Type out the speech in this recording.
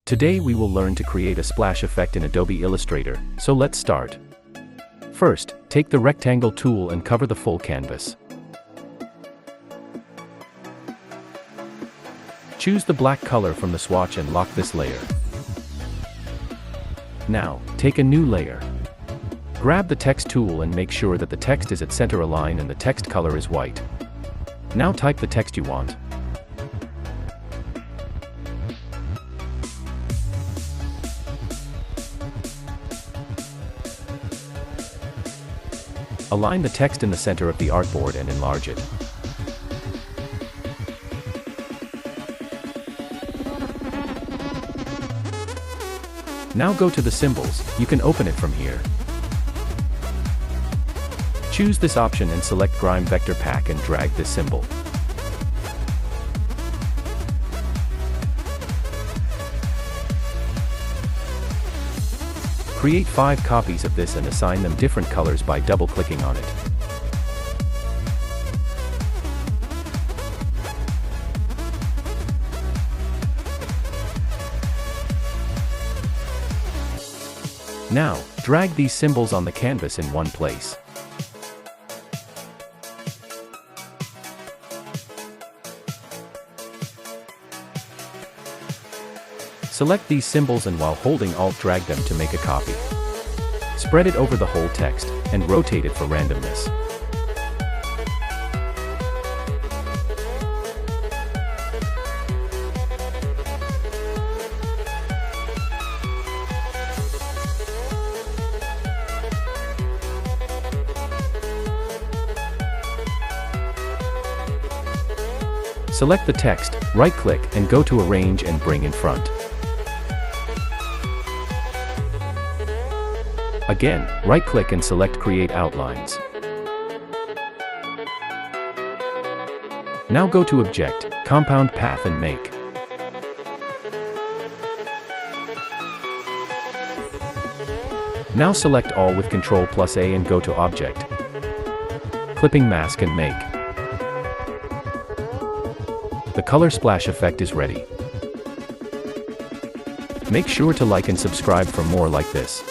Today we will learn to create a splash effect in Adobe Illustrator, so let's start. First, take the rectangle tool and cover the full canvas. Choose the black color from the swatch and lock this layer. Now, take a new layer. Grab the text tool and make sure that the text is at center align and the text color is white. Now type the text you want. Align the text in the center of the artboard and enlarge it. Now go to the symbols. You can open it from here. Choose this option and select Grime Vector Pack and drag this symbol. Create 5 copies of this and assign them different colors by double-clicking on it. Now, drag these symbols on the canvas in one place. Select these symbols and while holding Alt drag them to make a copy. Spread it over the whole text, and rotate it for randomness. Select the text, right-click, and go to Arrange and Bring in Front. Again, right-click and select Create Outlines. Now go to Object, Compound Path and Make. Now select All with Ctrl+A and go to Object, Clipping Mask and Make. The color splash effect is ready. Make sure to like and subscribe for more like this.